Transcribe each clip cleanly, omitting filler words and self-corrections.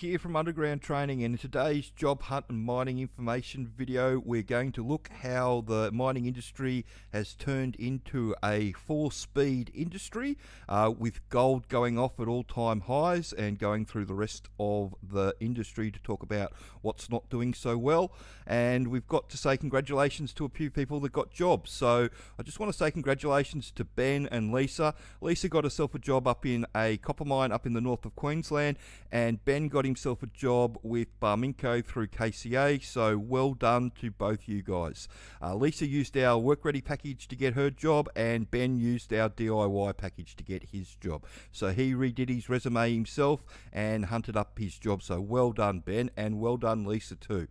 here from Underground Training, and in today's job hunt and mining information video we're going to look how the mining industry has turned into a 4-speed industry with gold going off at all-time highs and going through the rest of the industry to talk about what's not doing so well. And we've got to say congratulations to a few people that got jobs. So I just want to say congratulations to Ben and Lisa. Lisa got herself a job up in a copper mine up in the north of Queensland, and Ben got himself a job with Barminco through KCA, so well done to both you guys. Lisa used our Workready package to get her job, and Ben used our DIY package to get his job. So he redid his resume himself and hunted up his job, so well done Ben, and well done Lisa too.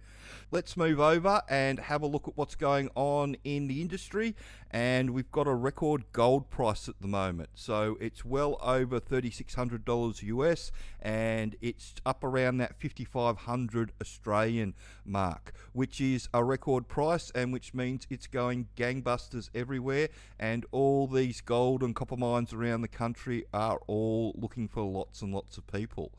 Let's move over and have a look at what's going on in the industry, and we've got a record gold price at the moment. So it's well over $3,600 US, and it's up around that 5,500 Australian mark, which is a record price, and which means it's going gangbusters everywhere, and all these gold and copper mines around the country are all looking for lots and lots of people.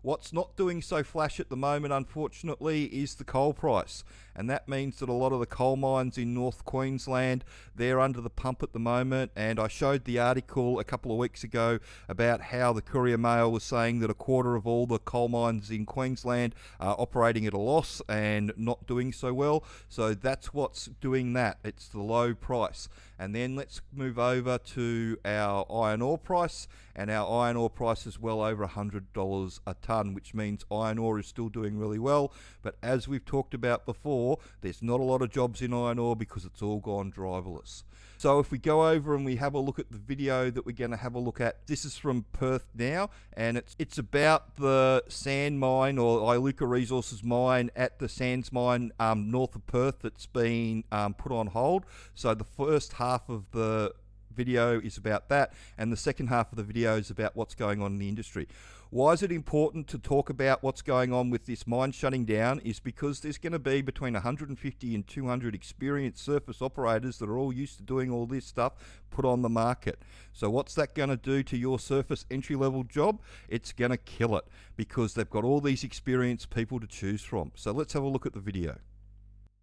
What's not doing so flash at the moment, unfortunately, is the coal price. And that means that a lot of the coal mines in North Queensland, they're under the pump at the moment. And I showed the article a couple of weeks ago about how the Courier Mail was saying that a quarter of all the coal mines in Queensland are operating at a loss and not doing so well. So that's what's doing that. It's the low price. And then let's move over to our iron ore price. And our iron ore price is well over $100 a tonne, which means iron ore is still doing really well. But as we've talked about before, there's not a lot of jobs in iron ore because it's all gone driverless. So if we go over and we have a look at the video that we're going to have a look at, this is from Perth Now, and it's about the sand mine, or Iluka Resources mine at the sands mine north of Perth that's been put on hold. So the first half of the video is about that, and the second half of the video is about what's going on in the industry. Why is it important to talk about what's going on with this mine shutting down? Is because there's going to be between 150 and 200 experienced surface operators that are all used to doing all this stuff put on the market. So what's that going to do to your surface entry-level job? It's going to kill it, because they've got all these experienced people to choose from. So let's have a look at the video.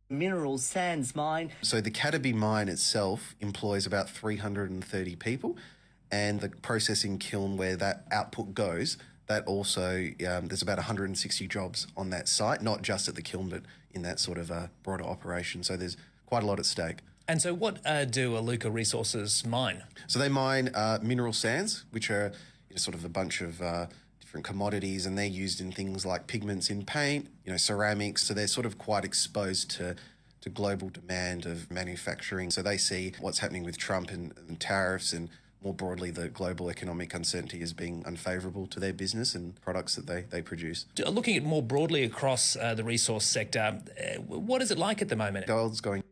Mineral sands mine. So the Cataby mine itself employs about 330 people, and the processing kiln where that output goes, that also, there's about 160 jobs on that site, not just at the kiln, but in that sort of broader operation. So there's quite a lot at stake. And so what do Iluka Resources mine? So they mine mineral sands, which are sort of a bunch of different commodities, and they're used in things like pigments in paint, ceramics. So they're sort of quite exposed to global demand of manufacturing. So they see what's happening with Trump and tariffs, and more broadly the global economic uncertainty as being unfavourable to their business and products that they produce. Looking at more broadly across the resource sector, what is it like at the moment? Gold's going...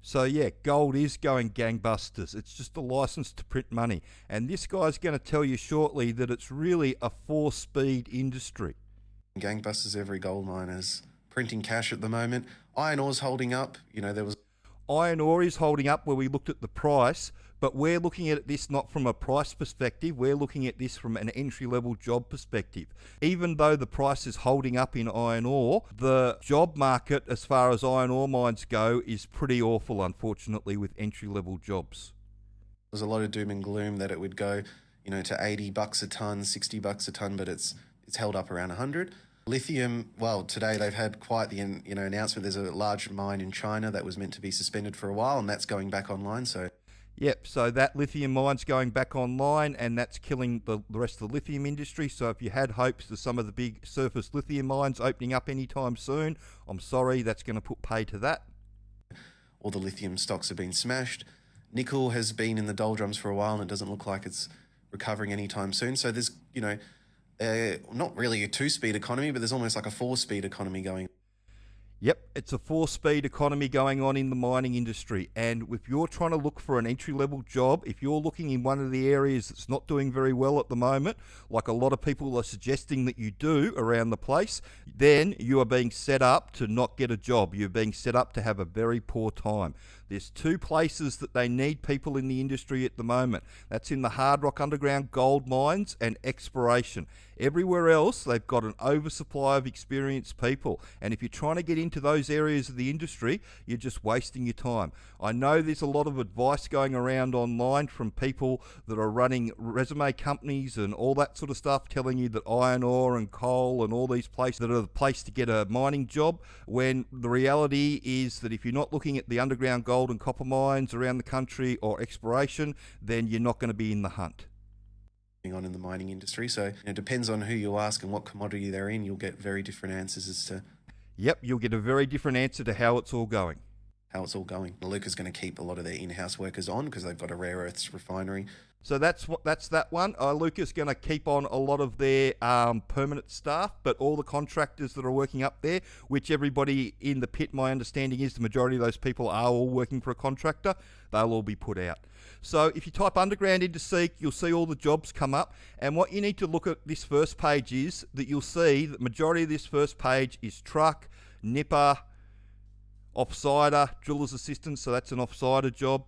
So yeah, gold is going gangbusters. It's just a license to print money. And this guy's going to tell you shortly that it's really a 4-speed industry. Gangbusters, every gold miner's printing cash at the moment. Iron ore's holding up. Iron ore is holding up where we looked at the price, but we're looking at this not from a price perspective, we're looking at this from an entry-level job perspective. Even though the price is holding up in iron ore, the job market as far as iron ore mines go is pretty awful, unfortunately, with entry-level jobs. There's a lot of doom and gloom that it would go, to $80 a tonne, $60 a tonne, but it's held up around 100. Lithium, well, today they've had quite the announcement. There's a large mine in China that was meant to be suspended for a while, and that's going back online. So, yep, so that lithium mine's going back online, and that's killing the rest of the lithium industry. So if you had hopes of some of the big surface lithium mines opening up anytime soon, I'm sorry, that's going to put pay to that. All the lithium stocks have been smashed. Nickel has been in the doldrums for a while, and it doesn't look like it's recovering anytime soon. So there's, not really a 2-speed economy, but there's almost like a 4-speed economy going. Yep, it's a four-speed economy going on in the mining industry. And if you're trying to look for an entry-level job, if you're looking in one of the areas that's not doing very well at the moment, like a lot of people are suggesting that you do around the place, then you are being set up to not get a job. You're being set up to have a very poor time. There's two places that they need people in the industry at the moment. That's in the hard rock underground gold mines and exploration. Everywhere else, they've got an oversupply of experienced people. And if you're trying to get into those areas of the industry, you're just wasting your time. I know there's a lot of advice going around online from people that are running resume companies and all that sort of stuff, telling you that iron ore and coal and all these places that are the place to get a mining job, when the reality is that if you're not looking at the underground gold and copper mines around the country or exploration, then you're not going to be in the hunt. On in the mining industry. So it depends on who you ask and what commodity they're in. You'll get very different answers as to Yep, you'll get a very different answer to how it's all going. how it's all going. Iluka's going to keep a lot of their in-house workers on because they've got a rare earths refinery. So that's that one. Lucas going to keep on a lot of their permanent staff, but all the contractors that are working up there, which everybody in the pit, my understanding is the majority of those people are all working for a contractor, they'll all be put out. So if you type underground into Seek, you'll see all the jobs come up. And what you need to look at this first page is that you'll see that the majority of this first page is truck, nipper, offsider, driller's assistant, so that's an offsider job,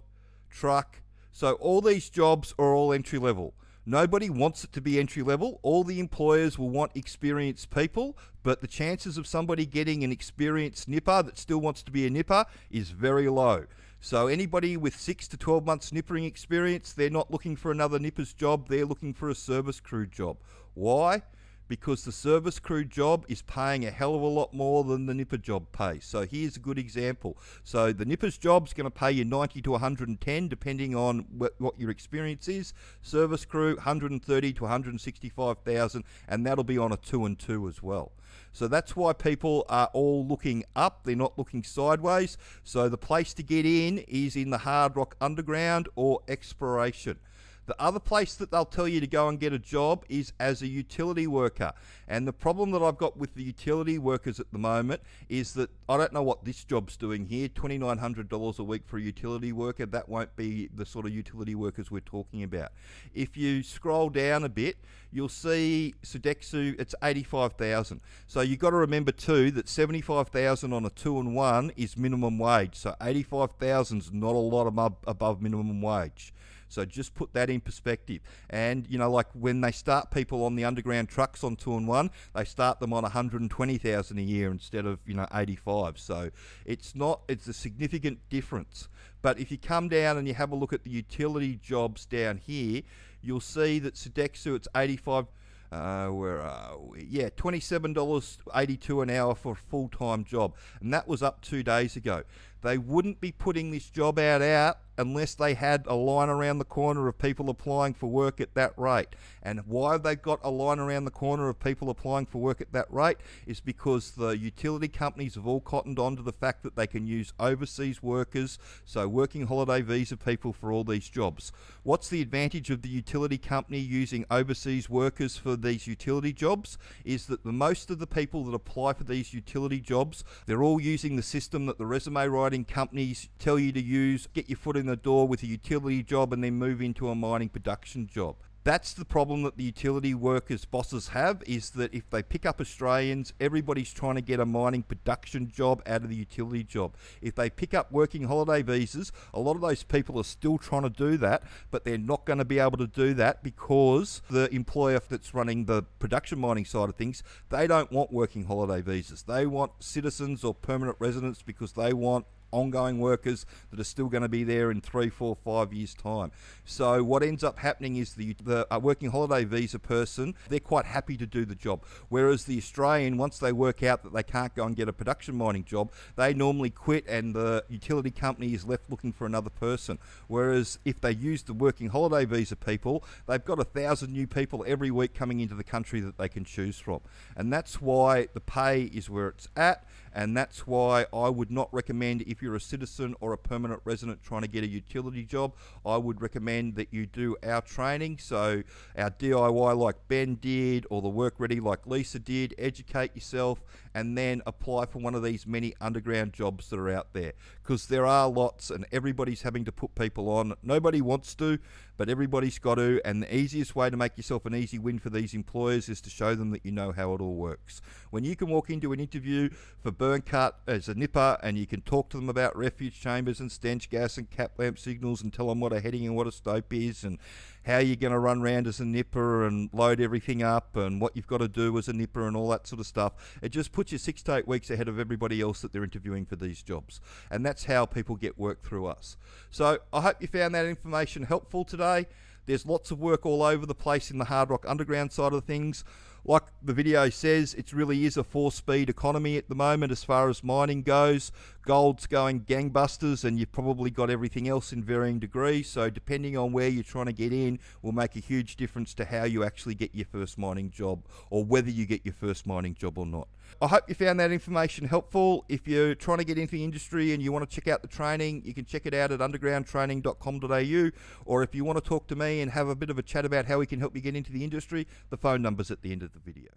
truck. So all these jobs are all entry level. Nobody wants it to be entry level. All the employers will want experienced people, but the chances of somebody getting an experienced nipper that still wants to be a nipper is very low. So anybody with 6 to 12 months nippering experience, they're not looking for another nipper's job, they're looking for a service crew job. Why? Because the service crew job is paying a hell of a lot more than the nipper job pays. So here's a good example. So the nipper's job is going to pay you 90 to 110 depending on what your experience is. Service crew 130 to 165,000, and that'll be on a 2 and 2 as well. So that's why people are all looking up, they're not looking sideways. So the place to get in is in the hard rock underground or exploration. The other place that they'll tell you to go and get a job is as a utility worker. And the problem that I've got with the utility workers at the moment is that I don't know what this job's doing here, $2,900 a week for a utility worker. That won't be the sort of utility workers we're talking about. If you scroll down a bit, you'll see Sodexo, it's 85,000. So you've got to remember too that 75,000 on a 2 and 1 is minimum wage. So 85,000 is not a lot above minimum wage. So just put that in perspective. And, you know, like when they start people on the underground trucks on 2 and 1, they start them on 120,000 a year instead of, 85. So it's a significant difference. But if you come down and you have a look at the utility jobs down here, you'll see that Sodexo, it's 85. Where are we? Yeah, $27.82 an hour for a full-time job. And that was up 2 days ago. They wouldn't be putting this job out unless they had a line around the corner of people applying for work at that rate. And why they've got a line around the corner of people applying for work at that rate is because the utility companies have all cottoned on to the fact that they can use overseas workers, so working holiday visa people for all these jobs. What's the advantage of the utility company using overseas workers for these utility jobs is that most of the people that apply for these utility jobs, they're all using the system that the resume writing companies tell you to use, get your foot in the door with a utility job and then move into a mining production job. That's the problem that the utility workers bosses have, is that if they pick up Australians, everybody's trying to get a mining production job out of the utility job. If they pick up working holiday visas, a lot of those people are still trying to do that, but they're not going to be able to do that because the employer that's running the production mining side of things, they don't want working holiday visas. They want citizens or permanent residents because they want ongoing workers that are still going to be there in 3, 4, 5 years' time. So what ends up happening is the working holiday visa person, they're quite happy to do the job. Whereas the Australian, once they work out that they can't go and get a production mining job, they normally quit and the utility company is left looking for another person. Whereas if they use the working holiday visa people, they've got 1,000 new people every week coming into the country that they can choose from. And that's why the pay is where it's at. and that's why I would not recommend, if you're a citizen or a permanent resident trying to get a utility job, I would recommend that you do our training. So our DIY like Ben did, or the Workready like Lisa did. Educate yourself and then apply for one of these many underground jobs that are out there, because there are lots and everybody's having to put people on. Nobody wants to, but everybody's got to, and the easiest way to make yourself an easy win for these employers is to show them that you know how it all works. When you can walk into an interview for burn cut as a nipper and you can talk to them about refuge chambers and stench gas and cap lamp signals and tell them what a heading and what a stope is and how you're going to run around as a nipper and load everything up and what you've got to do as a nipper and all that sort of stuff, it just puts you 6 to 8 weeks ahead of everybody else that they're interviewing for these jobs. And that's how people get work through us. So I hope you found that information helpful today. There's lots of work all over the place in the hard rock underground side of things. Like the video says, it really is a 4-speed economy at the moment as far as mining goes. Gold's going gangbusters, and you've probably got everything else in varying degrees. So depending on where you're trying to get in will make a huge difference to how you actually get your first mining job, or whether you get your first mining job or not. I hope you found that information helpful. If you're trying to get into the industry and you want to check out the training, you can check it out at undergroundtraining.com.au, or if you want to talk to me and have a bit of a chat about how we can help you get into the industry, the phone number's at the end of the video.